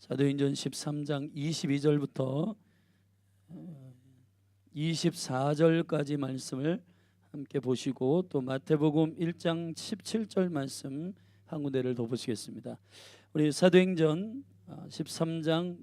사도행전 13장 22절부터 24절까지 말씀을 함께 보시고 또 마태복음 1장 17절 말씀 한 군데를 더 보시겠습니다. 우리 사도행전 13장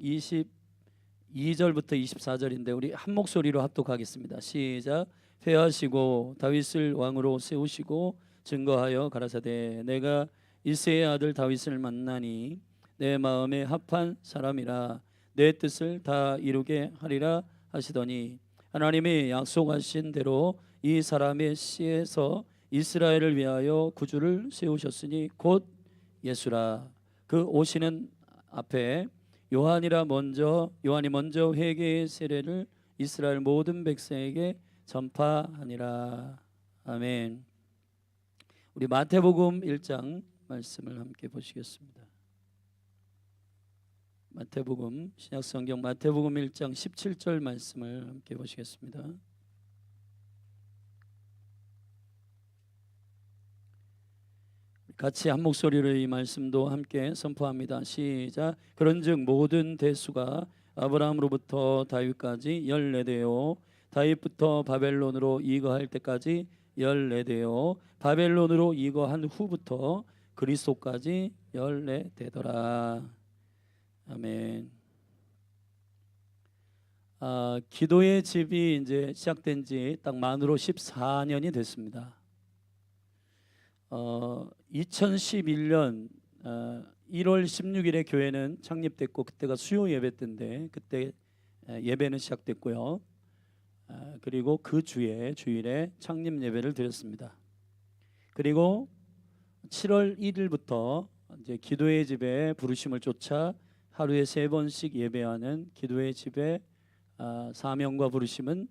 22절부터 24절인데 우리 한 목소리로 합독하겠습니다. 시작. 회하시고 다윗을 왕으로 세우시고 증거하여 가라사대 내가 이새의 아들 다윗을 만나니 내 마음에 합한 사람이라 내 뜻을 다 이루게 하리라 하시더니 하나님이 약속하신 대로 이 사람의 씨에서 이스라엘을 위하여 구주를 세우셨으니 곧 예수라. 그 오시는 앞에 요한이 먼저 회개의 세례를 이스라엘 모든 백성에게 전파하니라. 아멘. 우리 마태복음 1장 말씀을 함께 보시겠습니다. 마태복음 신약성경 마태복음 1장 17절 말씀을 함께 보시겠습니다. 같이 한 목소리로 이 말씀도 함께 선포합니다. 시작. 그런즉 모든 대수가 아브라함으로부터 다윗까지 14대요 다윗부터 바벨론으로 이거할 때까지 14대요 바벨론으로 이거한 후부터 그리스도까지 14대더라. 아멘. 기도의 집이 이제 시작된 지 딱 만으로 14년이 됐습니다. 2011년 1월 16일에 교회는 창립됐고 그때가 수요 예배 때인데 그때 예배는 시작됐고요. 그리고 그 주일에 창립 예배를 드렸습니다. 그리고 7월 1일부터 이제 기도의 집에 부르심을 쫓아 하루에 3번씩 예배하는 기도의 집의 사명과 부르심은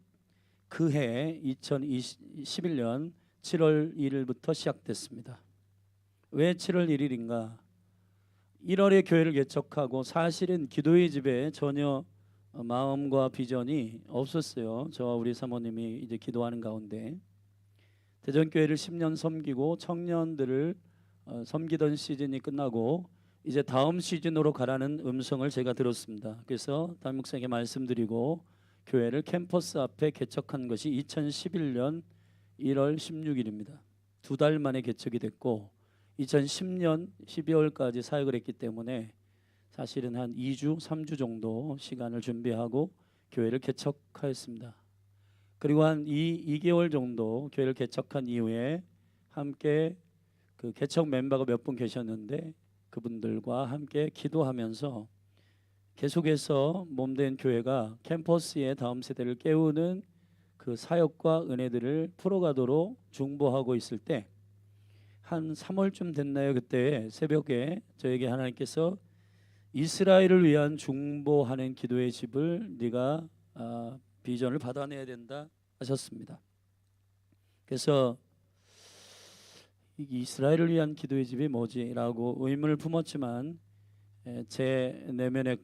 그해 2021년 7월 1일부터 시작됐습니다. 왜 7월 1일인가? 1월에 교회를 개척하고 사실은 기도의 집에 전혀 마음과 비전이 없었어요. 저와 우리 사모님이 이제 기도하는 가운데 대전교회를 10년 섬기고 청년들을 섬기던 시즌이 끝나고 이제 다음 시즌으로 가라는 음성을 제가 들었습니다. 그래서 담임 목사님께 말씀드리고 교회를 캠퍼스 앞에 개척한 것이 2011년 1월 16일입니다. 2달 만에 개척이 됐고 2010년 12월까지 사역을 했기 때문에 사실은 한 2주, 3주 정도 시간을 준비하고 교회를 개척하였습니다. 그리고 한 2개월 정도 교회를 개척한 이후에 함께 그 개척 멤버가 몇 분 계셨는데 그분들과 함께 기도하면서 계속해서 몸된 교회가 캠퍼스의 다음 세대를 깨우는 그 사역과 은혜들을 풀어가도록 중보하고 있을 때 한 3월쯤 됐나요? 그때 새벽에 저에게 하나님께서 이스라엘을 위한 중보하는 기도의 집을 네가 비전을 받아내야 된다 하셨습니다. 그래서 이스라엘을 위한 기도의 집이 뭐지라고 의문을 품었지만 제 내면에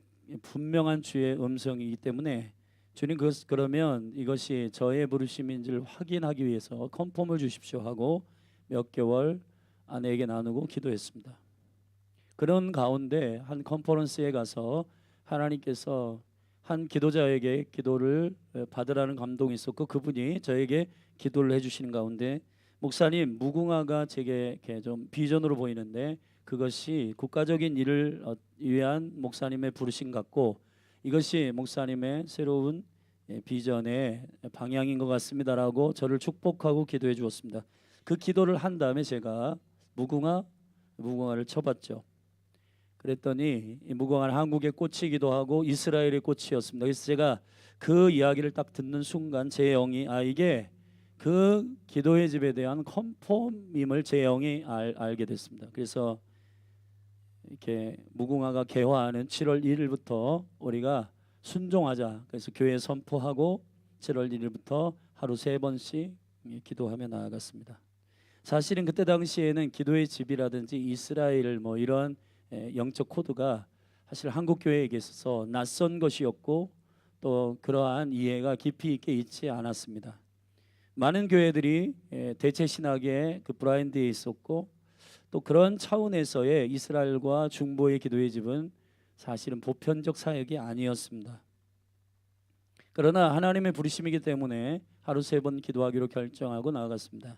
분명한 주의 음성이기 때문에 주님 그러면 이것이 저의 부르심인지를 확인하기 위해서 컨펌을 주십시오 하고 몇 개월 아내에게 나누고 기도했습니다. 그런 가운데 한 컨퍼런스에 가서 하나님께서 한 기도자에게 기도를 받으라는 감동이 있었고 그분이 저에게 기도를 해주시는 가운데 목사님 무궁화가 제게 좀 비전으로 보이는데 그것이 국가적인 일을 위한 목사님의 부르심 같고 이것이 목사님의 새로운 비전의 방향인 것 같습니다라고 저를 축복하고 기도해 주었습니다. 그 기도를 한 다음에 제가 무궁화를 쳐봤죠. 그랬더니 이 무궁화는 한국의 꽃이기도 하고 이스라엘의 꽃이었습니다. 그래서 제가 그 이야기를 딱 듣는 순간 제 영이 이게 그 기도의 집에 대한 컨펌임을 제 영이 알게 됐습니다. 그래서 이렇게 무궁화가 개화하는 7월 1일부터 우리가 순종하자. 그래서 교회에 선포하고 7월 1일부터 하루 3번씩 기도하며 나아갔습니다. 사실은 그때 당시에는 기도의 집이라든지 이스라엘 뭐 이런 영적 코드가 사실 한국 교회에게 있어서 낯선 것이었고 또 그러한 이해가 깊이 있게 있지 않았습니다. 많은 교회들이 대체 신학의 그 브라인드에 있었고 또 그런 차원에서의 이스라엘과 중보의 기도의 집은 사실은 보편적 사역이 아니었습니다. 그러나 하나님의 부르심이기 때문에 하루 3번 기도하기로 결정하고 나아갔습니다.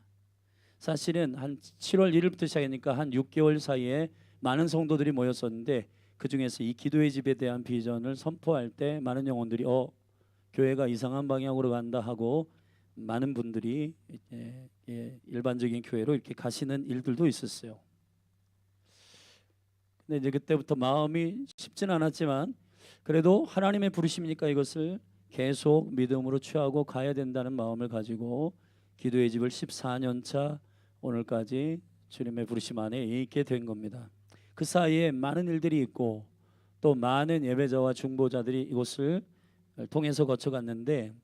사실은 한 7월 1일부터 시작하니까 한 6개월 사이에 많은 성도들이 모였었는데, 그 중에서 이 기도의 집에 대한 비전을 선포할 때 많은 영혼들이 교회가 이상한 방향으로 간다 하고 많은 분들이 일반적인 교회로 이렇게 가시는 일들도 있었어요. 근데 이제 그때부터 마음이 쉽지는 않았지만, 그래도 하나님의 부르심이니까 이것을 계속 믿음으로 취하고 가야 된다는 마음을 가지고 기도의 집을 14년 차 오늘까지 주님의 부르심 안에 있게 된 겁니다. 그 사이에 많은 일들이 있고 또 많은 예배자와 중보자들이 이곳을 통해서 거쳐갔는데,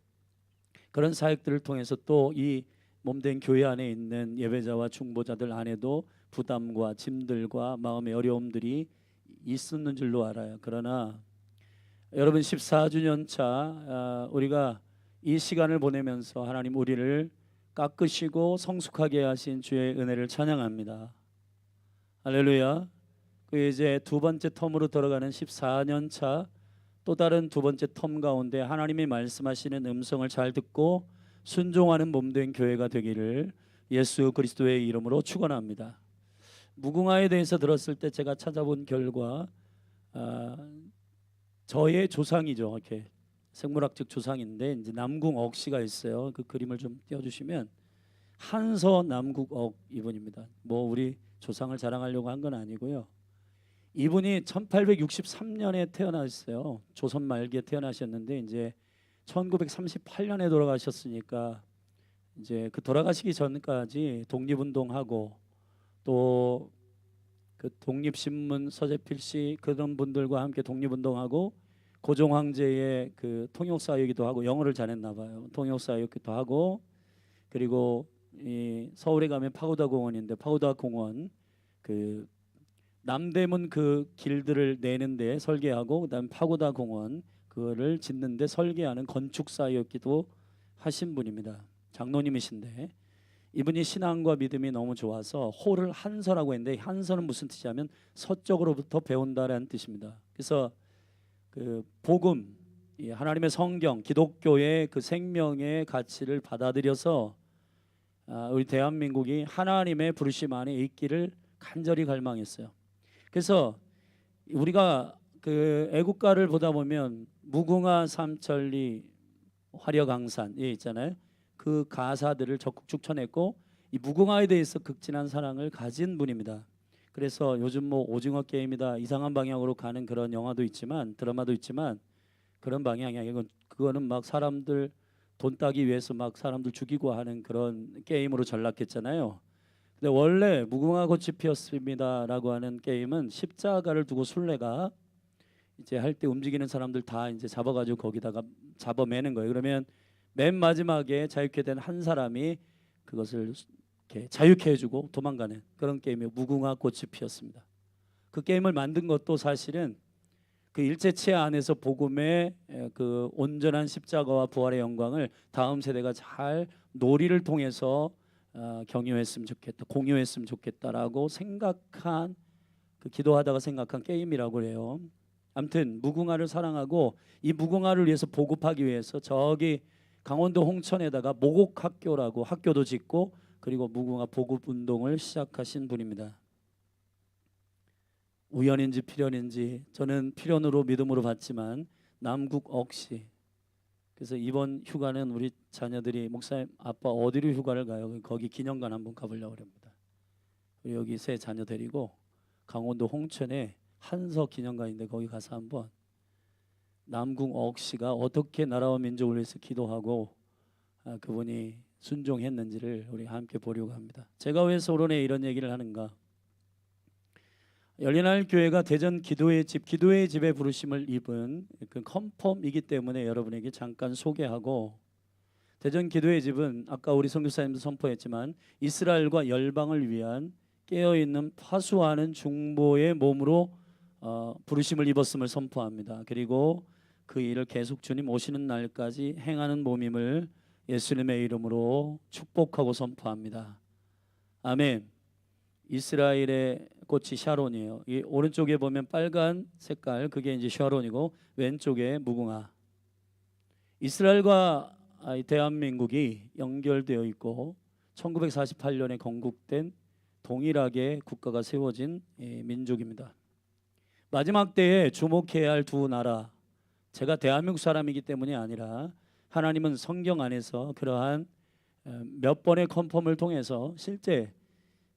그런 사역들을 통해서 또 이 몸된 교회 안에 있는 예배자와 중보자들 안에도 부담과 짐들과 마음의 어려움들이 있었는 줄로 알아요. 그러나 여러분, 14주년 차 우리가 이 시간을 보내면서 하나님 우리를 깎으시고 성숙하게 하신 주의 은혜를 찬양합니다. 할렐루야. 그 이제 두 번째 텀으로 들어가는 14년 차 또 다른 두 번째 텀 가운데 하나님이 말씀하시는 음성을 잘 듣고 순종하는 몸된 교회가 되기를 예수 그리스도의 이름으로 축원합니다. 무궁화에 대해서 들었을 때 제가 찾아본 결과 저의 조상이죠. 이렇게 생물학적 조상인데 이제 남궁 억씨가 있어요. 그 그림을 좀 띄워주시면 한서 남궁억 이분입니다. 뭐 우리 조상을 자랑하려고 한 건 아니고요. 이분이 1863년에 태어났어요. 조선 말기에 태어나셨는데 이제 1938년에 돌아가셨으니까 이제 그 돌아가시기 전까지 독립운동하고 또 그 독립신문 서재필 씨 그런 분들과 함께 독립운동하고 고종 황제의 그 통역사이기도 하고 영어를 잘했나 봐요. 통역사이기도 하고, 그리고 이 서울에 가면 파고다 공원인데 파고다 공원 그 남대문 그 길들을 내는데 설계하고 그다음 파고다 공원 그거를 짓는데 설계하는 건축사였기도 하신 분입니다. 장로님이신데 이분이 신앙과 믿음이 너무 좋아서 호를 한서라고 했는데, 한서는 무슨 뜻이냐면 서쪽으로부터 배운다라는 뜻입니다. 그래서 그 복음, 하나님의 성경, 기독교의 그 생명의 가치를 받아들여서 우리 대한민국이 하나님의 부르심 안에 있기를 간절히 갈망했어요. 그래서 우리가 그 애국가를 보다 보면 무궁화 삼천리 화려강산 있잖아요. 그 가사들을 적극 추천했고 이 무궁화에 대해서 극진한 사랑을 가진 분입니다. 그래서 요즘 뭐 오징어 게임이다 이상한 방향으로 가는 그런 영화도 있지만 드라마도 있지만 그런 방향이 아니고 그거는 막 사람들 돈 따기 위해서 막 사람들 죽이고 하는 그런 게임으로 전락했잖아요. 근데 원래 무궁화 꽃이 피었습니다라고 하는 게임은 십자가를 두고 술래가 이제 할 때 움직이는 사람들 다 이제 잡아가지고 거기다가 잡아매는 거예요. 그러면 맨 마지막에 자유케 된 한 사람이 그것을 이렇게 자유케 해주고 도망가는 그런 게임이 무궁화 꽃이 피었습니다. 그 게임을 만든 것도 사실은 그 일제치하 안에서 복음의 그 온전한 십자가와 부활의 영광을 다음 세대가 잘 놀이를 통해서 경유했으면 좋겠다, 공유했으면 좋겠다라고 생각한 그 기도하다가 생각한 게임이라고 해요. 아무튼 무궁화를 사랑하고 이 무궁화를 위해서 보급하기 위해서 저기 강원도 홍천에다가 모곡학교라고 학교도 짓고 그리고 무궁화 보급 운동을 시작하신 분입니다. 우연인지 필연인지 저는 필연으로 믿음으로 봤지만 남궁 억씨. 그래서 이번 휴가는 우리 자녀들이 목사님 아빠 어디로 휴가를 가요? 거기 기념관 한번 가보려고 합니다. 여기 세 자녀 데리고 강원도 홍천에 한서 기념관인데 거기 가서 한번 남궁 억씨가 어떻게 나라와 민족을 위해서 기도하고 그분이 순종했는지를 우리 함께 보려고 합니다. 제가 왜 서론에 이런 얘기를 하는가? 열린하늘 교회가 대전 기도의 집에 부르심을 입은 그 컨펌이기 때문에 여러분에게 잠깐 소개하고, 대전 기도의 집은 아까 우리 선교사님도 선포했지만 이스라엘과 열방을 위한 깨어있는 파수하는 중보의 몸으로 부르심을 입었음을 선포합니다. 그리고 그 일을 계속 주님 오시는 날까지 행하는 몸임을 예수님의 이름으로 축복하고 선포합니다. 아멘. 이스라엘의 꽃이 샤론이에요. 이 오른쪽에 보면 빨간 색깔 그게 이제 샤론이고 왼쪽에 무궁화. 이스라엘과 대한민국이 연결되어 있고 1948년에 건국된 동일하게 국가가 세워진 민족입니다. 마지막 때에 주목해야 할 두 나라, 제가 대한민국 사람이기 때문이 아니라 하나님은 성경 안에서 그러한 몇 번의 컨펌을 통해서 실제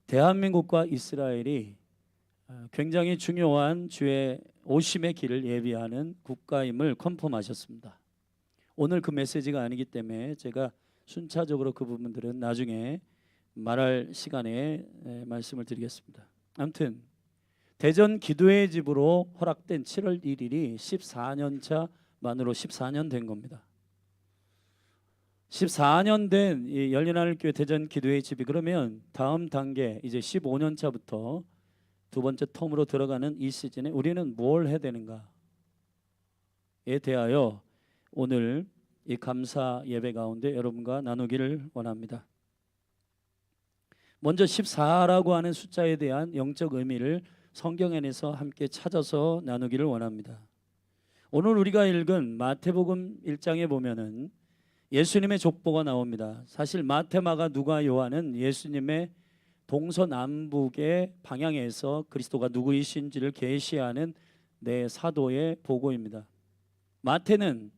대한민국과 이스라엘이 굉장히 중요한 주의 오심의 길을 예비하는 국가임을 컨펌하셨습니다. 오늘 그 메시지가 아니기 때문에 제가 순차적으로 그 부분들은 나중에 말할 시간에 말씀을 드리겠습니다. 아무튼 대전 기도의 집으로 허락된 7월 1일이 14년 만으로 14년 된 겁니다. 14년 된 이 열린하늘교회 대전 기도의 집이 그러면 다음 단계 이제 15년 차부터 두 번째 텀으로 들어가는 이 시즌에 우리는 뭘 해야 되는가에 대하여 오늘 이 감사 예배 가운데 여러분과 나누기를 원합니다. 먼저 14라고 하는 숫자에 대한 영적 의미를 성경 안에서 함께 찾아서 나누기를 원합니다. 오늘 우리가 읽은 마태복음 1장에 보면은 예수님의 족보가 나옵니다. 사실 마태, 마가, 누가, 요한은 예수님의 동서남북의 방향에서 그리스도가 누구이신지를 계시하는 네 사도의 보고입니다. 마태는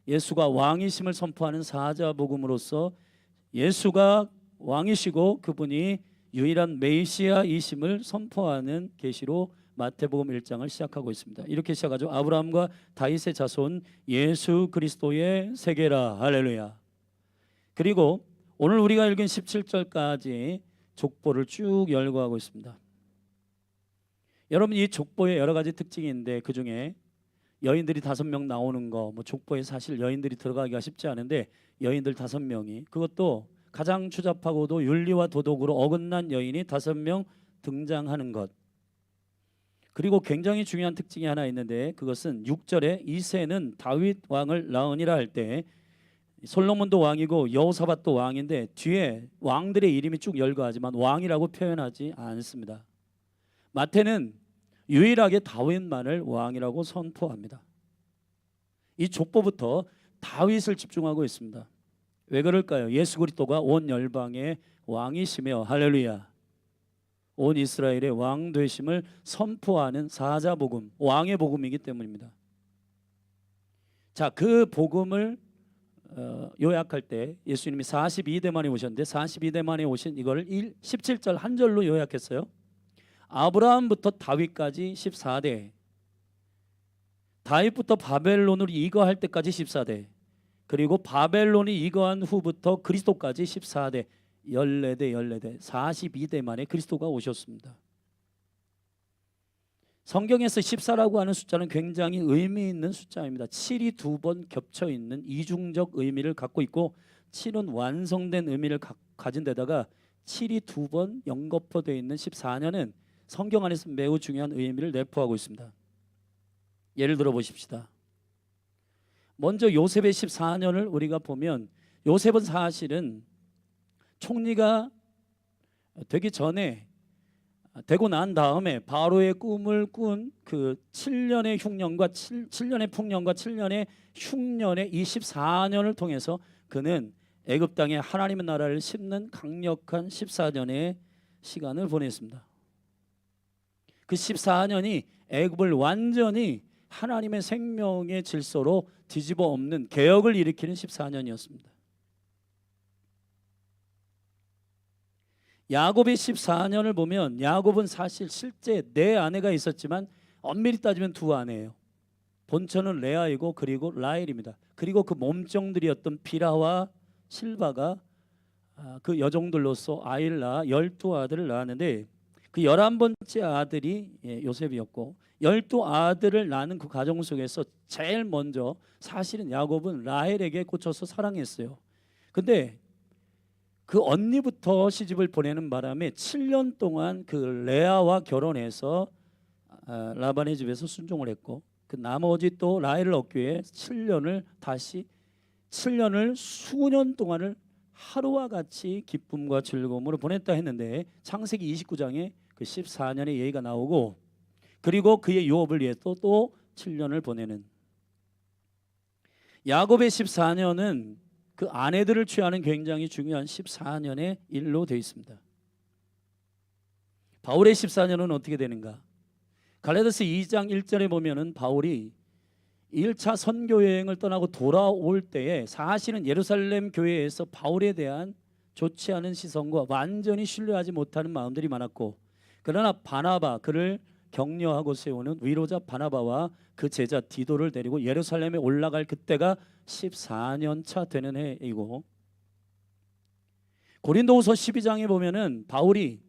예수가 왕이심을 선포하는 사자복음으로서 예수가 왕이시고 그분이 유일한 메시아이심을 선포하는 계시로 마태복음 1장을 시작하고 있습니다. 이렇게 시작하죠. 아브라함과 다윗의 자손 예수 그리스도의 세계라. 할렐루야. 그리고 오늘 우리가 읽은 17절까지 족보를 쭉 열거하고 있습니다. 여러분 이 족보에 여러 가지 특징이 있는데 그중에 여인들이 5명 나오는 거, 뭐 족보에 사실 여인들이 들어가기가 쉽지 않은데 여인들 5명이, 그것도 가장 추잡하고도 윤리와 도덕으로 어긋난 여인이 5명 등장하는 것. 그리고 굉장히 중요한 특징이 하나 있는데 그것은 6절에 이새는 다윗 왕을 낳으니라 할 때 솔로몬도 왕이고 여호사밧도 왕인데 뒤에 왕들의 이름이 쭉 열거하지만 왕이라고 표현하지 않습니다. 마태는 유일하게 다윗만을 왕이라고 선포합니다. 이 족보부터 다윗을 집중하고 있습니다. 왜 그럴까요? 예수 그리스도가 온 열방의 왕이시며 할렐루야, 온 이스라엘의 왕 되심을 선포하는 사자복음, 왕의 복음이기 때문입니다. 자, 그 복음을 요약할 때 예수님이 42대 만에 오셨는데 42대 만에 오신 이걸 17절 한 절로 요약했어요. 아브라함부터 다윗까지 14대, 다윗부터 바벨론으로 이거할 때까지 14대, 그리고 바벨론이 이거한 후부터 그리스도까지 14대, 14대 42대 만에 그리스도가 오셨습니다. 성경에서 14라고 하는 숫자는 굉장히 의미 있는 숫자입니다. 7이 2번 겹쳐 있는 이중적 의미를 갖고 있고 7은 완성된 의미를 가진 데다가 7이 2번 연거푸되어 있는 14년은 성경 안에서 매우 중요한 의미를 내포하고 있습니다. 예를 들어 보십시다. 먼저 요셉의 14년을 우리가 보면 요셉은 사실은 총리가 되기 전에, 되고 난 다음에 바로의 꿈을 꾼 그 7년의 흉년과 7년의 풍년과 7년의 흉년의 24년을 통해서 그는 애굽 땅에 하나님의 나라를 심는 강력한 14년의 시간을 보냈습니다. 그 14년이 애굽을 완전히 하나님의 생명의 질서로 뒤집어 엎는 개혁을 일으키는 14년이었습니다. 야곱의 14년을 보면 야곱은 사실 실제 네 아내가 있었지만 엄밀히 따지면 두 아내예요. 본처는 레아이고 그리고 라헬입니다. 그리고 그 몸종들이었던 빌하와 실바가 그 여종들로서 아이를 낳아 12아들을 낳았는데 그 11번째 아들이 요셉이었고 12아들을 낳는 그 가정 속에서 제일 먼저 사실은 야곱은 라헬에게 꽂혀서 사랑했어요. 근데 그 언니부터 시집을 보내는 바람에 7년 동안 그 레아와 결혼해서 라반의 집에서 순종을 했고 그 나머지 또 라헬을 얻기 위해 7년을 수년 동안을 하루와 같이 기쁨과 즐거움으로 보냈다 했는데 창세기 29장에 그 14년의 예의가 나오고, 그리고 그의 유업을 위해 또 7년을 보내는, 야곱의 14년은 그 아내들을 취하는 굉장히 중요한 14년의 일로 되어 있습니다. 바울의 14년은 어떻게 되는가? 갈라디아서 2장 1절에 보면은 바울이 1차 선교 여행을 떠나고 돌아올 때에 사실은 예루살렘 교회에서 바울에 대한 좋지 않은 시선과 완전히 신뢰하지 못하는 마음들이 많았고, 그러나 바나바, 그를 격려하고 세우는 위로자 바나바와 그 제자 디도를 데리고 예루살렘에 올라갈 그때가 14년 차 되는 해이고, 고린도후서 12장에 보면은 바울이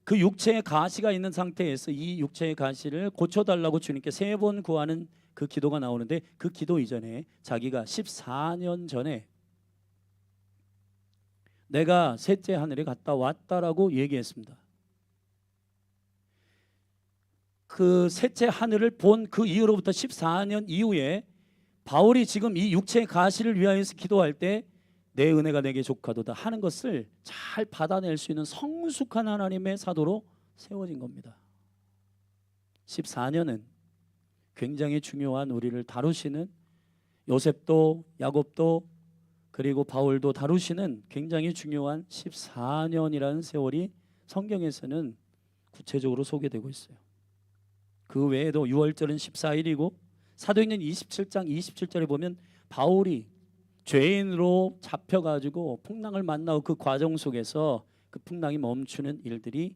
그 육체의 가시가 있는 상태에서 이 육체의 가시를 고쳐달라고 주님께 3번 구하는 그 기도가 나오는데, 그 기도 이전에 자기가 14년 전에 내가 셋째 하늘에 갔다 왔다라고 얘기했습니다. 그 셋째 하늘을 본 그 이후로부터 14년 이후에 바울이 지금 이 육체의 가시를 위하여서 기도할 때 내 은혜가 내게 족하도다 하는 것을 잘 받아낼 수 있는 성숙한 하나님의 사도로 세워진 겁니다. 14년은 굉장히 중요한, 우리를 다루시는, 요셉도 야곱도 그리고 바울도 다루시는 굉장히 중요한 14년이라는 세월이 성경에서는 구체적으로 소개되고 있어요. 그 외에도 6월절은 14일이고, 사도행전 27장 27절에 보면 바울이 죄인으로 잡혀가지고 풍랑을 만나고 그 과정 속에서 그 풍랑이 멈추는 일들이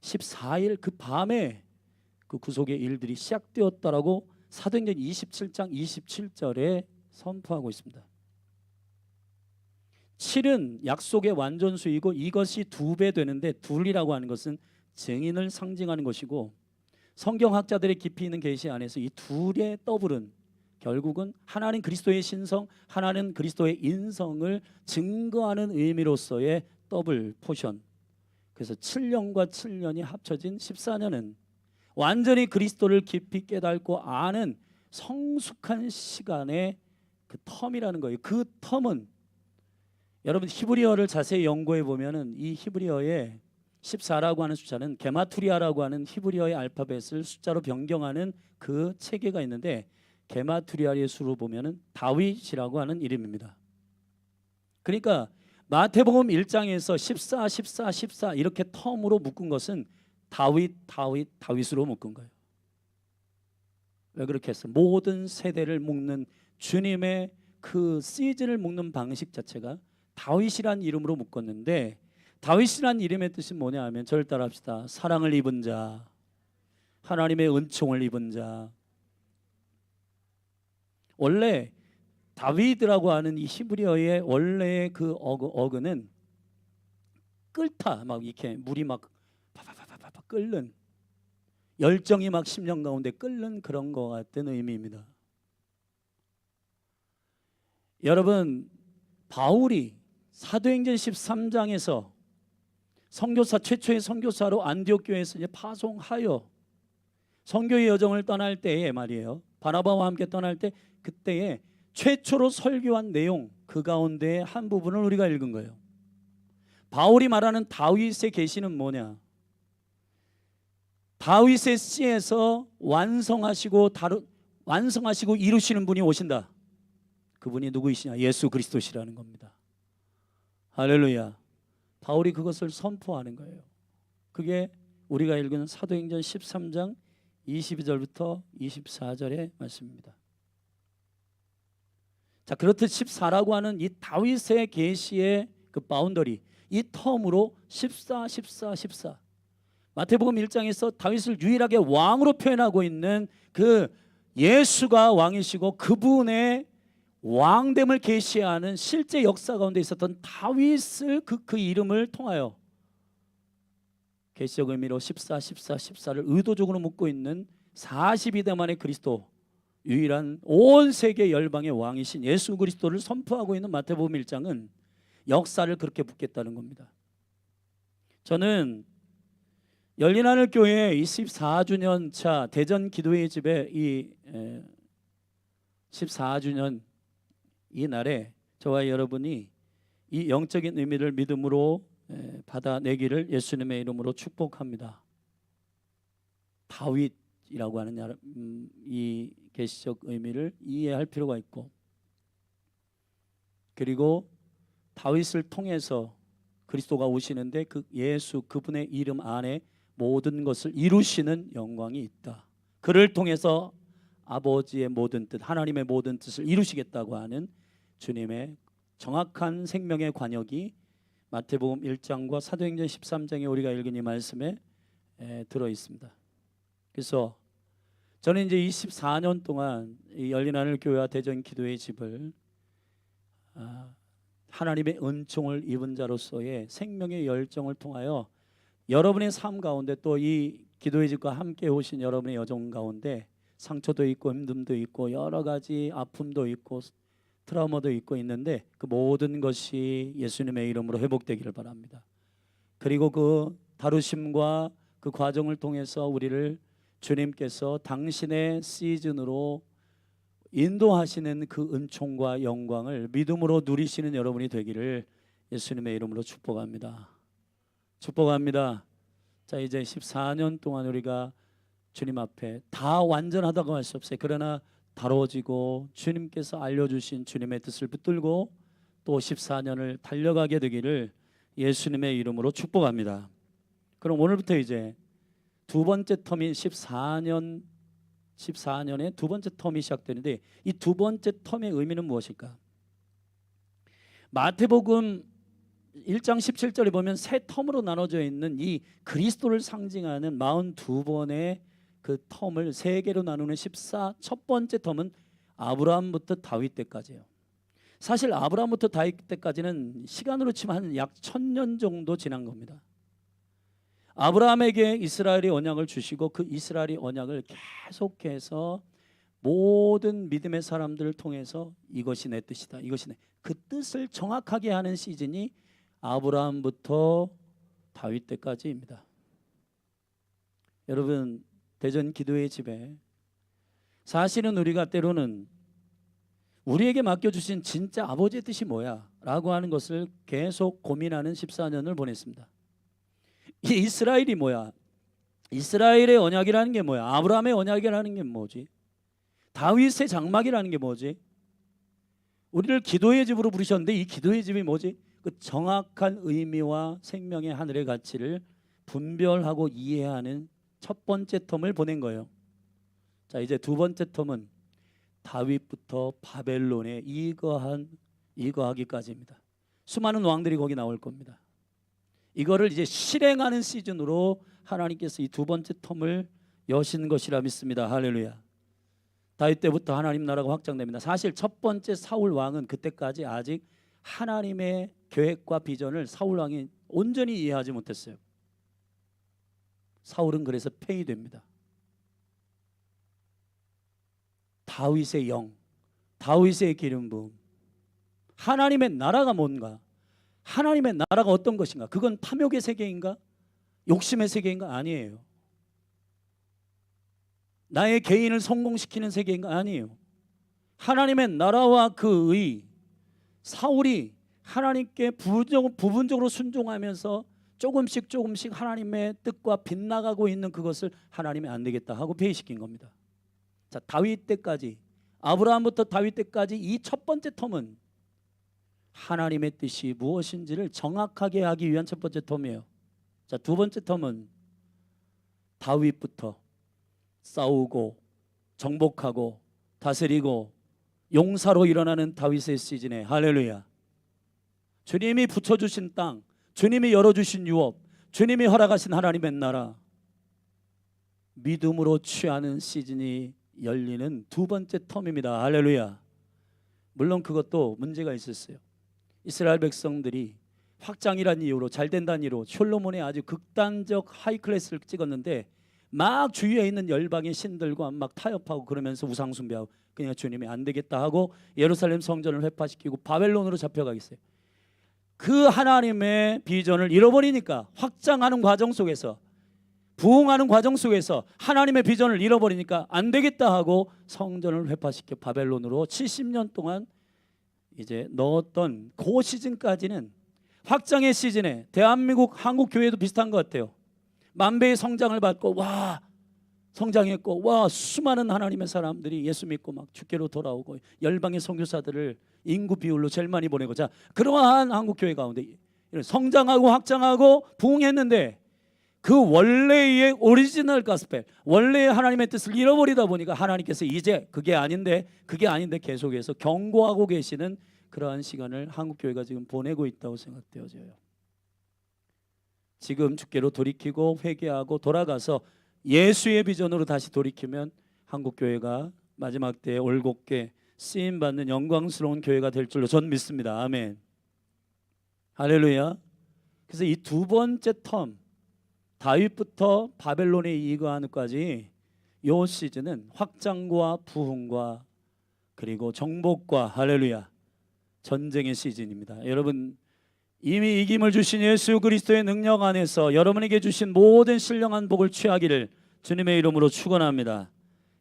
14일 그 밤에 그 구속의 일들이 시작되었다라고 사도행전 27장 27절에 선포하고 있습니다. 7은 약속의 완전수이고, 이것이 2배 되는데, 둘이라고 하는 것은 증인을 상징하는 것이고, 성경학자들의 깊이 있는 계시 안에서 이 둘의 더블은 결국은 하나님 그리스도의 신성, 하나님 그리스도의 인성을 증거하는 의미로서의 더블 포션. 그래서 7년과 7년이 합쳐진 14년은 완전히 그리스도를 깊이 깨닫고 아는 성숙한 시간의 그 텀이라는 거예요. 그 텀은 여러분 히브리어를 자세히 연구해 보면은 이 히브리어의 14라고 하는 숫자는 게마투리아라고 하는 히브리어의 알파벳을 숫자로 변경하는 그 체계가 있는데, 게마투리아의 수로 보면은 다윗이라고 하는 이름입니다. 그러니까 마태복음 1장에서 14, 14, 14 이렇게 텀으로 묶은 것은 다윗으로 묶은 거예요. 왜 그렇게 했어? 모든 세대를 묶는 주님의 그 시즌을 묶는 방식 자체가 다윗이란 이름으로 묶었는데, 다윗이란 이름의 뜻이 뭐냐 하면, 저를 따라합시다. 사랑을 입은 자, 하나님의 은총을 입은 자. 원래 다윗이라고 하는 이 히브리어의 원래의 그 어근은 끓다, 막 이렇게 물이 막 파파파파파 끓는, 열정이 막 심령 가운데 끓는 그런 것 같은 의미입니다. 여러분, 바울이 사도행전 13장에서 선교사, 최초의 선교사로 안디옥 교회에서 이제 파송하여 선교의 여정을 떠날 때에 말이에요, 바나바와 함께 떠날 때 그때에 최초로 설교한 내용, 그 가운데 한 부분을 우리가 읽은 거예요. 바울이 말하는 다윗의 계시는 뭐냐? 다윗의 씨에서 완성하시고 이루시는 분이 오신다. 그분이 누구이시냐? 예수 그리스도시라는 겁니다. 할렐루야. 바울이 그것을 선포하는 거예요. 그게 우리가 읽은 사도행전 13장 22절부터 24절의 말씀입니다. 자, 그렇듯 14라고 하는 이 다윗의 계시의 그 바운더리, 이 텀으로 14, 14, 14. 마태복음 1장에서 다윗을 유일하게 왕으로 표현하고 있는 그 예수가 왕이시고 그분의 왕됨을 계시하는 실제 역사 가운데 있었던 다윗을 그 이름을 통하여 계시적 의미로 14, 14, 14를 의도적으로 묶고 있는 42대 만의 그리스도, 유일한 온 세계 열방의 왕이신 예수 그리스도를 선포하고 있는 마태복음 1장은 역사를 그렇게 묶겠다는 겁니다. 저는 열린하늘 교회 24주년 차 대전 기도의 집에 이 14주년 이 날에 저와 여러분이 이 영적인 의미를 믿음으로 받아내기를 예수님의 이름으로 축복합니다. 다윗이라고 하는 이 계시적 의미를 이해할 필요가 있고, 그리고 다윗을 통해서 그리스도가 오시는데 그 예수 그분의 이름 안에 모든 것을 이루시는 영광이 있다. 그를 통해서 아버지의 모든 뜻, 하나님의 모든 뜻을 이루시겠다고 하는 주님의 정확한 생명의 관역이 마태복음 1장과 사도행전 13장에 우리가 읽은 이 말씀에 들어 있습니다. 그래서 저는 이제 24년 동안 이 열린 하늘 교회와 대전 기도의 집을 하나님의 은총을 입은 자로서의 생명의 열정을 통하여 여러분의 삶 가운데, 또 이 기도의 집과 함께 오신 여러분의 여정 가운데 상처도 있고 힘듦도 있고 여러 가지 아픔도 있고 트라우마도 있고 있는데, 그 모든 것이 예수님의 이름으로 회복되기를 바랍니다. 그리고 그 다루심과 그 과정을 통해서 우리를 주님께서 당신의 시즌으로 인도하시는 그 은총과 영광을 믿음으로 누리시는 여러분이 되기를 예수님의 이름으로 축복합니다. 축복합니다. 자, 이제 14년 동안 우리가 주님 앞에 다 완전하다고 할 수 없어요. 그러나 다뤄지고 주님께서 알려주신 주님의 뜻을 붙들고 또 14년을 달려가게 되기를 예수님의 이름으로 축복합니다. 그럼 오늘부터 이제 두 번째 텀인 14년의 두 번째 텀이 시작되는데, 이 두 번째 텀의 의미는 무엇일까? 마태복음 1장 17절에 보면 세 텀으로 나눠져 있는 이 그리스도를 상징하는 42번의 그 텀을 세 개로 나누는 첫 번째 텀은 아브라함부터 다윗 때까지예요. 사실 아브라함부터 다윗 때까지는 시간으로 치면 한 약 1000년 정도 지난 겁니다. 아브라함에게 이스라엘의 언약을 주시고 그 이스라엘의 언약을 계속해서 모든 믿음의 사람들을 통해서 이것이 내 뜻이다, 이것이 그 뜻을 정확하게 하는 시즌이 아브라함부터 다윗 때까지입니다. 여러분, 대전 기도의 집에 사실은 우리가 때로는 우리에게 맡겨주신 진짜 아버지의 뜻이 뭐야 라고 하는 것을 계속 고민하는 14년을 보냈습니다. 이 이스라엘이 뭐야? 이스라엘의 언약이라는 게 뭐야? 아브라함의 언약이라는 게 뭐지? 다윗의 장막이라는 게 뭐지? 우리를 기도의 집으로 부르셨는데 이 기도의 집이 뭐지? 그 정확한 의미와 생명의 하늘의 가치를 분별하고 이해하는 첫 번째 텀을 보낸 거예요. 자, 이제 두 번째 텀은 다윗부터 바벨론에 이거하기까지입니다. 수많은 왕들이 거기 나올 겁니다. 이거를 이제 실행하는 시즌으로 하나님께서 이 두 번째 텀을 여신 것이라 믿습니다. 할렐루야. 다윗 때부터 하나님 나라가 확장됩니다. 사실 첫 번째 사울 왕은 그때까지 아직 하나님의 계획과 비전을 사울 왕이 온전히 이해하지 못했어요. 사울은 그래서 폐위됩니다. 다윗의 영, 다윗의 기름 부음, 하나님의 나라가 뭔가, 하나님의 나라가 어떤 것인가, 그건 탐욕의 세계인가, 욕심의 세계인가? 아니에요. 나의 개인을 성공시키는 세계인가? 아니에요. 하나님의 나라와 그 의, 사울이 하나님께 부분적으로 순종하면서 조금씩 하나님의 뜻과 빗나가고 있는 그것을 하나님이 안 되겠다 하고 폐위시킨 겁니다. 자, 다윗 때까지, 아브라함부터 다윗 때까지 이 첫 번째 텀은 하나님의 뜻이 무엇인지를 정확하게 하기 위한 첫 번째 텀이에요. 자, 두 번째 텀은 다윗부터 싸우고 정복하고 다스리고 용사로 일어나는 다윗의 시즌에, 할렐루야, 주님이 붙여주신 땅, 주님이 열어주신 유업, 주님이 허락하신 하나님의 나라, 믿음으로 취하는 시즌이 열리는 두 번째 텀입니다. 할렐루야. 물론 그것도 문제가 있었어요. 이스라엘 백성들이 확장이라는 이유로, 잘된다는 이유로 솔로몬의 아주 극단적 하이클래스를 찍었는데 막 주위에 있는 열방의 신들과 막 타협하고 그러면서 우상 숭배하고, 그냥 주님이 안 되겠다 하고 예루살렘 성전을 회파시키고 바벨론으로 잡혀가겠어요. 그 하나님의 비전을 잃어버리니까, 확장하는 과정 속에서, 부흥하는 과정 속에서 하나님의 비전을 잃어버리니까 안 되겠다 하고 성전을 회파시켜 바벨론으로 70년 동안 이제 넣었던 그 시즌까지는, 확장의 시즌에 대한민국 한국 교회도 비슷한 것 같아요. 만배의 성장을 받고 와 성장했고, 와, 수많은 하나님의 사람들이 예수 믿고 막 주께로 돌아오고, 열방의 선교사들을 인구 비율로 제일 많이 보내고, 자, 그러한 한국 교회 가운데 성장하고 확장하고 부흥했는데, 그 원래의 오리지널 가스펠, 원래의 하나님의 뜻을 잃어버리다 보니까 하나님께서 이제 그게 아닌데 계속해서 경고하고 계시는 그러한 시간을 한국 교회가 지금 보내고 있다고 생각되어져요. 지금 주께로 돌이키고 회개하고 돌아가서 예수의 비전으로 다시 돌이키면 한국 교회가 마지막 때에 올곧게 쓰임 받는 영광스러운 교회가 될 줄로 전 믿습니다. 아멘. 할렐루야. 그래서 이 두 번째 텀, 다윗부터 바벨론에 이거하는까지 이 시즌은 확장과 부흥과 그리고 정복과, 할렐루야, 전쟁의 시즌입니다. 여러분, 이미 이김을 주신 예수 그리스도의 능력 안에서 여러분에게 주신 모든 신령한 복을 취하기를 주님의 이름으로 축원합니다.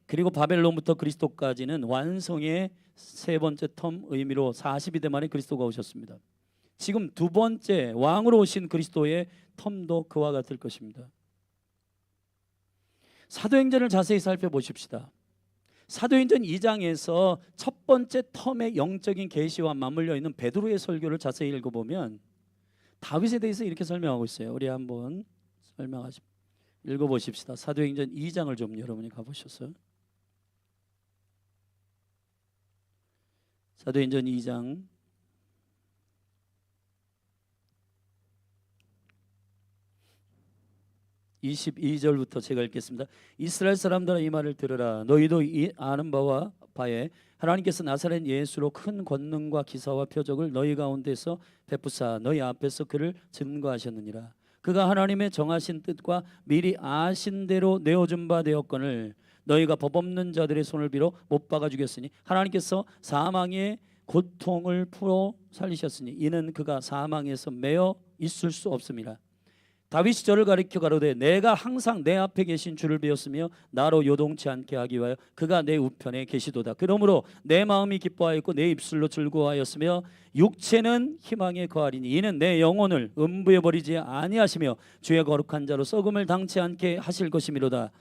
그리고 바벨론부터 그리스도까지는 완성의 세 번째 텀 의미로 42대 만에 그리스도가 오셨습니다. 지금 두 번째 왕으로 오신 그리스도의 텀도 그와 같을 것입니다. 사도행전을 자세히 살펴보십시다. 사도행전 2장에서 첫 번째 텀의 영적인 계시와 맞물려 있는 베드로의 설교를 자세히 읽어보면 다윗에 대해서 이렇게 설명하고 있어요. 우리 한번 읽어보십시다. 사도행전 2장을 좀 여러분이 가보셔서, 사도행전 2장 22절부터 제가 읽겠습니다. 이스라엘 사람들아, 이 말을 들으라. 너희도 아는 바에 하나님께서 나사렛 예수로 큰 권능과 기사와 표적을 너희 가운데서 베푸사 너희 앞에서 그를 증거하셨느니라. 그가 하나님의 정하신 뜻과 미리 아신 대로 내어준 바 되었거늘 너희가 법 없는 자들의 손을 빌어 못 박아 죽였으니 하나님께서 사망의 고통을 풀어 살리셨으니 이는 그가 사망에서 매어 있을 수 없음이라. 다윗이 저를 가리켜 가로되 내가 항상 내 앞에 계신 주를 배웠으며 나로 요동치 않게 하기 위하여 그가 내 우편에 계시도다. 그러므로 내 마음이 기뻐하였고 내 입술로 즐거워하였으며 육체는 희망에 거하리니 이는 내 영혼을 음부에 버리지 아니하시며 주의 거룩한 자로 썩음을 당치 않게 하실 것이미로다.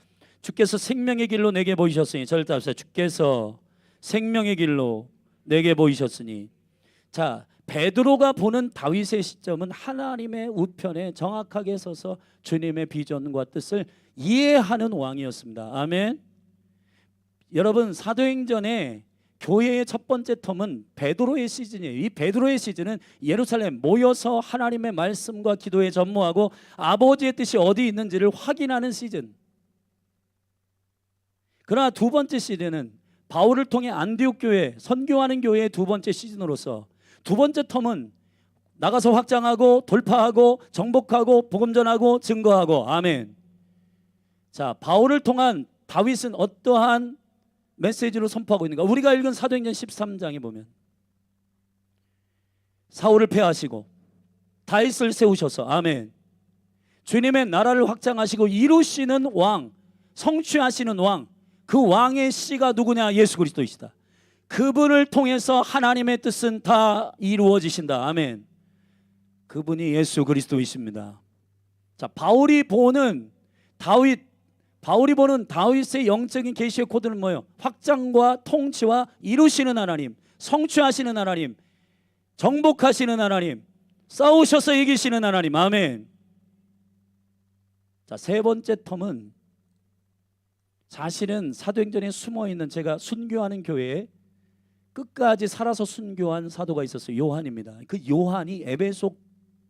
주께서 생명의 길로 내게 보이셨으니, 절답사 주께서 생명의 길로 내게 보이셨으니. 자, 베드로가 보는 다윗의 시점은 하나님의 우편에 정확하게 서서 주님의 비전과 뜻을 이해하는 왕이었습니다. 아멘. 여러분, 사도행전에 교회의 첫 번째 텀은 베드로의 시즌이에요. 이 베드로의 시즌은 예루살렘 모여서 하나님의 말씀과 기도에 전무하고 아버지의 뜻이 어디 있는지를 확인하는 시즌. 그러나 두 번째 시즌은 바울을 통해 안디옥 교회, 선교하는 교회의 두 번째 시즌으로서 두 번째 텀은 나가서 확장하고 돌파하고 정복하고 복음 전하고 증거하고. 아멘. 자, 바울을 통한 다윗은 어떠한 메시지로 선포하고 있는가? 우리가 읽은 사도행전 13장에 보면 사울을 패하시고 다윗을 세우셔서, 아멘, 주님의 나라를 확장하시고 이루시는 왕, 성취하시는 왕, 그 왕의 씨가 누구냐? 예수 그리스도이시다. 그분을 통해서 하나님의 뜻은 다 이루어지신다. 아멘. 그분이 예수 그리스도이십니다. 자, 바울이 보는 다윗의 영적인 계시의 코드는 뭐예요? 확장과 통치와 이루시는 하나님, 성취하시는 하나님, 정복하시는 하나님, 싸우셔서 이기시는 하나님. 아멘. 자, 세 번째 텀은 사실은 사도행전에 숨어있는, 제가 순교하는 교회에 끝까지 살아서 순교한 사도가 있었어요. 요한입니다. 그 요한이 에베소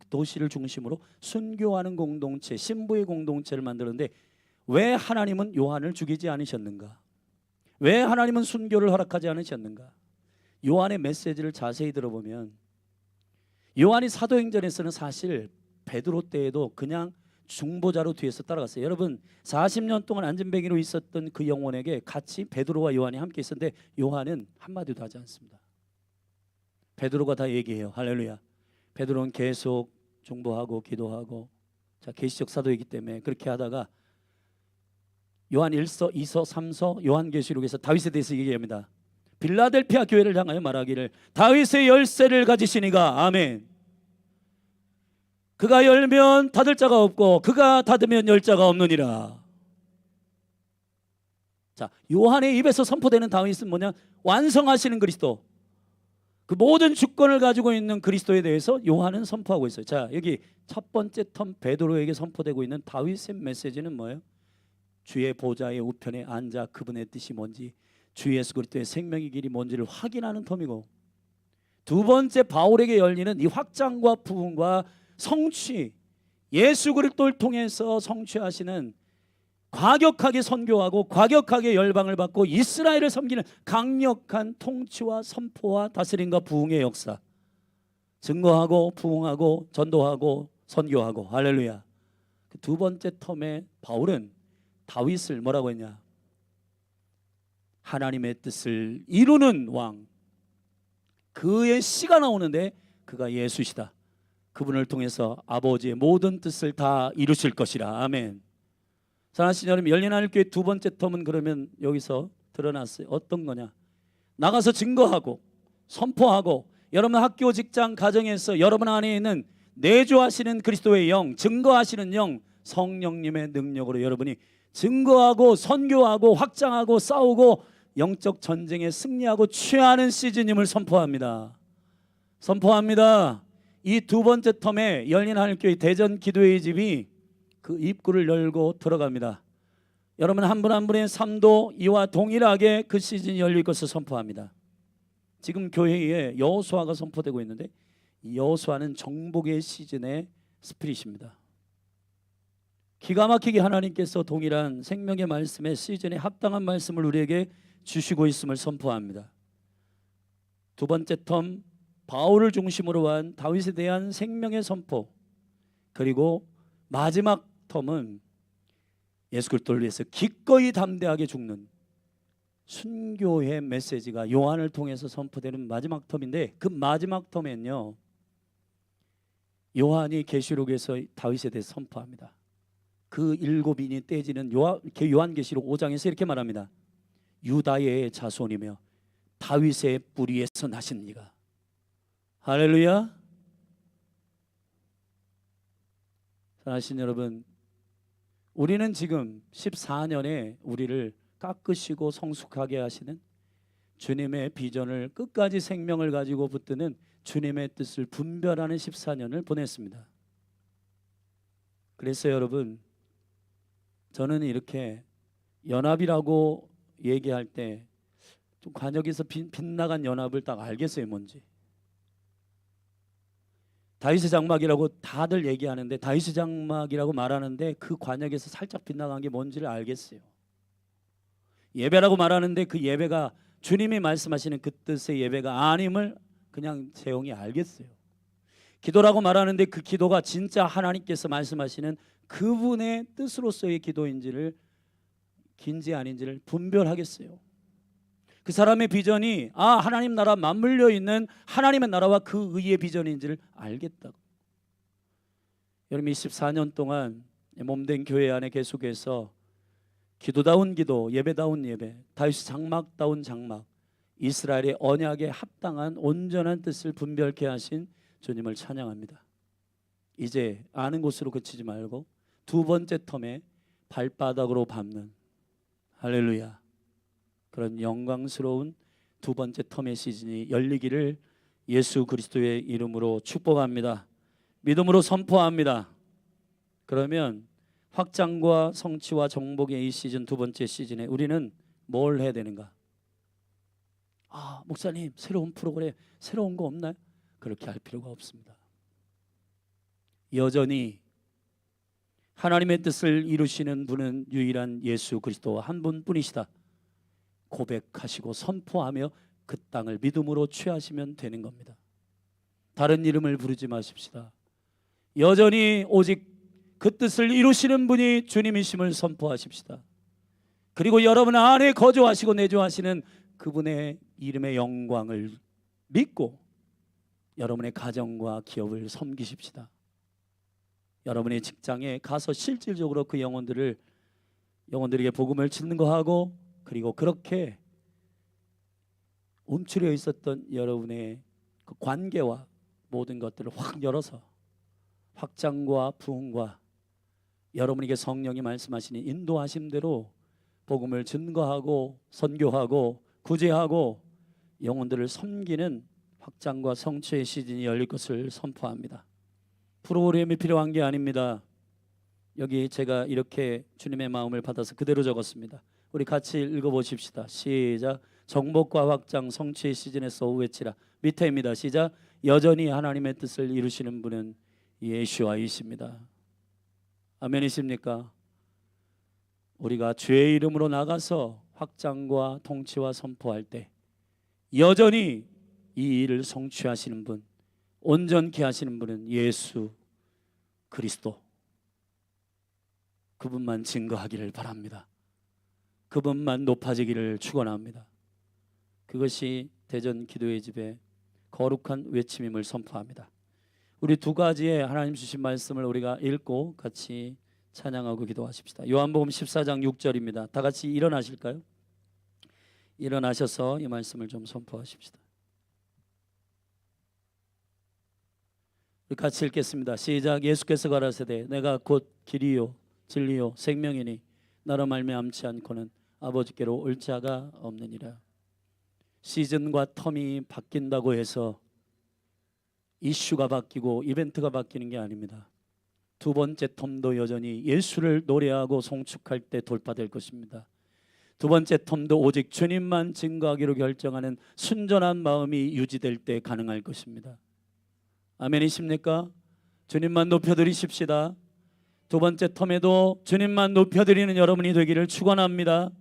도시를 중심으로 순교하는 공동체, 신부의 공동체를 만들었는데 왜 하나님은 요한을 죽이지 않으셨는가? 왜 하나님은 순교를 허락하지 않으셨는가? 요한의 메시지를 자세히 들어보면 요한이 사도행전에서는 사실 베드로 때에도 그냥 중보자로 뒤에서 따라갔어요. 여러분, 40년 동안 안진뱅이로 있었던 그 영혼에게 같이 베드로와 요한이 함께 있었는데 요한은 한마디도 하지 않습니다. 베드로가 다 얘기해요. 할렐루야. 베드로는 계속 중보하고 기도하고, 자, 계시적 사도이기 때문에 그렇게 하다가 요한 1서, 2서, 3서, 요한계시록에서 다윗에 대해서 얘기합니다. 빌라델피아 교회를 향하여 말하기를 다윗의 열쇠를 가지시니가. 아멘. 그가 열면 닫을 자가 없고 그가 닫으면 열 자가 없느니라. 자, 요한의 입에서 선포되는 다윗은 뭐냐? 완성하시는 그리스도, 그 모든 주권을 가지고 있는 그리스도에 대해서 요한은 선포하고 있어요. 자, 여기 첫 번째 텀 베드로에게 선포되고 있는 다윗의 메시지는 뭐예요? 주의 보좌의 우편에 앉아 그분의 뜻이 뭔지, 주 예수 그리스도의 생명의 길이 뭔지를 확인하는 텀이고, 두 번째 바울에게 열리는 이 확장과 부흥과 성취, 예수 그리스도를 통해서 성취하시는, 과격하게 선교하고 과격하게 열방을 받고 이스라엘을 섬기는 강력한 통치와 선포와 다스림과 부흥의 역사, 증거하고 부흥하고 전도하고 선교하고, 할렐루야. 그 두 번째 텀에 바울은 다윗을 뭐라고 했냐? 하나님의 뜻을 이루는 왕, 그의 씨가 나오는데 그가 예수시다. 그분을 통해서 아버지의 모든 뜻을 다 이루실 것이라. 아멘. 사랑하시는 여러분, 열린 하늘교회 두 번째 텀은 그러면 여기서 드러났어요. 어떤 거냐? 나가서 증거하고 선포하고, 여러분 학교, 직장, 가정에서 여러분 안에 있는 내주하시는 그리스도의 영, 증거하시는 영, 성령님의 능력으로 여러분이 증거하고 선교하고 확장하고 싸우고 영적 전쟁에 승리하고 취하는 시즌임을 선포합니다. 선포합니다. 이 두 번째 텀에 열린 하늘교회 대전 기도의 집이 그 입구를 열고 들어갑니다. 여러분 한 분 한 분의 삶도 이와 동일하게 그 시즌이 열릴 것을 선포합니다. 지금 교회에 여호수아가 선포되고 있는데, 이 여호수아는 정복의 시즌의 스피릿입니다. 기가 막히게 하나님께서 동일한 생명의 말씀의 시즌에 합당한 말씀을 우리에게 주시고 있음을 선포합니다. 두 번째 텀 바울을 중심으로 한 다윗에 대한 생명의 선포, 그리고 마지막 텀은 예수 그리스도를 위해서 기꺼이 담대하게 죽는 순교의 메시지가 요한을 통해서 선포되는 마지막 텀인데, 그 마지막 텀엔요, 요한이 계시록에서 다윗에 대해서 선포합니다. 그 일곱인이 떼지는 요한계시록 5장에서 이렇게 말합니다. 유다의 자손이며 다윗의 뿌리에서 나신 이가. 할렐루야. 사랑하시는 여러분, 우리는 지금 14년에 우리를 깎으시고 성숙하게 하시는 주님의 비전을 끝까지 생명을 가지고 붙드는 주님의 뜻을 분별하는 14년을 보냈습니다. 그래서 여러분, 저는 이렇게 연합이라고 얘기할 때 좀 관역에서 빗나간 연합을 딱 알겠어요, 뭔지. 다윗의 장막이라고 다들 얘기하는데, 다윗의 장막이라고 말하는데 그 관역에서 살짝 빗나간 게 뭔지를 알겠어요. 예배라고 말하는데 그 예배가 주님이 말씀하시는 그 뜻의 예배가 아님을 그냥 재용이 알겠어요. 기도라고 말하는데 그 기도가 진짜 하나님께서 말씀하시는 그분의 뜻으로서의 기도인지를, 긴지 아닌지를 분별하겠어요. 그 사람의 비전이 하나님 나라 맞물려 있는 하나님의 나라와 그 의의 비전인지를 알겠다고. 여러분 24년 동안 몸된 교회 안에 계속해서 기도다운 기도, 예배다운 예배, 다윗의 장막다운 장막, 이스라엘의 언약에 합당한 온전한 뜻을 분별케 하신 주님을 찬양합니다. 이제 아는 곳으로 그치지 말고 두 번째 텀에 발바닥으로 밟는, 할렐루야, 그런 영광스러운 두 번째 텀의 시즌이 열리기를 예수 그리스도의 이름으로 축복합니다. 믿음으로 선포합니다. 그러면 확장과 성취와 정복의 이 시즌, 두 번째 시즌에 우리는 뭘 해야 되는가? 목사님 새로운 프로그램, 새로운 거 없나요? 그렇게 할 필요가 없습니다. 여전히 하나님의 뜻을 이루시는 분은 유일한 예수 그리스도 한 분뿐이시다 고백하시고 선포하며 그 땅을 믿음으로 취하시면 되는 겁니다. 다른 이름을 부르지 마십시다. 여전히 오직 그 뜻을 이루시는 분이 주님이심을 선포하십시다. 그리고 여러분 안에 거주하시고 내주하시는 그분의 이름의 영광을 믿고 여러분의 가정과 기업을 섬기십시다. 여러분의 직장에 가서 실질적으로 그 영혼들에게 복음을 증거하고, 그리고 그렇게 움츠려 있었던 여러분의 그 관계와 모든 것들을 확 열어서 확장과 부흥과 여러분에게 성령이 말씀하시는 인도하심대로 복음을 증거하고 선교하고 구제하고 영혼들을 섬기는 확장과 성취의 시즌이 열릴 것을 선포합니다. 프로그램이 필요한 게 아닙니다. 여기 제가 이렇게 주님의 마음을 받아서 그대로 적었습니다. 우리 같이 읽어보십시다. 시작. 정복과 확장 성취의 시즌에서 외치라. 밑에입니다. 시작. 여전히 하나님의 뜻을 이루시는 분은 예수와이십니다. 아멘이십니까? 우리가 주의 이름으로 나가서 확장과 통치와 선포할 때 여전히 이 일을 성취하시는 분, 온전케 하시는 분은 예수 그리스도, 그분만 증거하기를 바랍니다. 그분만 높아지기를 축원합니다. 그것이 대전 기도의 집의 거룩한 외침임을 선포합니다. 우리 두 가지의 하나님 주신 말씀을 우리가 읽고 같이 찬양하고 기도하십시다. 요한복음 14장 6절입니다. 다 같이 일어나실까요? 일어나셔서 이 말씀을 좀 선포하십시다. 우리 같이 읽겠습니다. 시작. 예수께서 가라사대 내가 곧 길이요 진리요 생명이니 나로 말미암지 않고는 아버지께로 올 자가 없느니라. 시즌과 텀이 바뀐다고 해서 이슈가 바뀌고 이벤트가 바뀌는 게 아닙니다. 두 번째 텀도 여전히 예수를 노래하고 송축할 때 돌파될 것입니다. 두 번째 텀도 오직 주님만 증거하기로 결정하는 순전한 마음이 유지될 때 가능할 것입니다. 아멘이십니까? 주님만 높여드리십시다. 두 번째 텀에도 주님만 높여드리는 여러분이 되기를 축원합니다.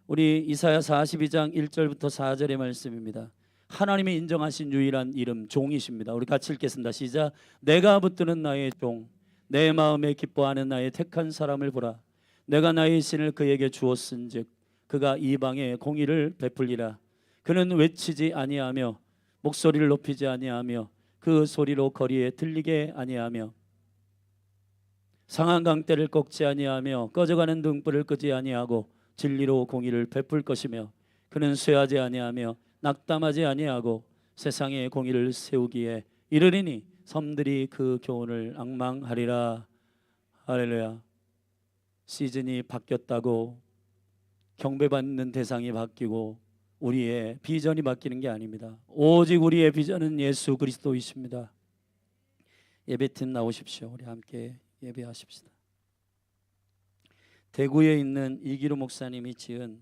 우리 이사야 42장 1절부터 4절의 말씀입니다. 하나님이 인정하신 유일한 이름 종이십니다. 우리 같이 읽겠습니다. 시작. 내가 붙드는 나의 종, 내 마음에 기뻐하는 나의 택한 사람을 보라. 내가 나의 신을 그에게 주었은즉 그가 이방에 공의를 베풀리라. 그는 외치지 아니하며 목소리를 높이지 아니하며 그 소리로 거리에 들리게 아니하며 상한 강대를 꺾지 아니하며 꺼져가는 등불을 끄지 아니하고 진리로 공의를 베풀 것이며 그는 쇠하지 아니하며 낙담하지 아니하고 세상에 공의를 세우기에 이르리니 섬들이 그 교훈을 앙망하리라. 할렐루야. 시즌이 바뀌었다고 경배받는 대상이 바뀌고 우리의 비전이 바뀌는 게 아닙니다. 오직 우리의 비전은 예수 그리스도이십니다. 예배팀 나오십시오. 우리 함께 예배하십시다. 대구에 있는 이기루 목사님이 지은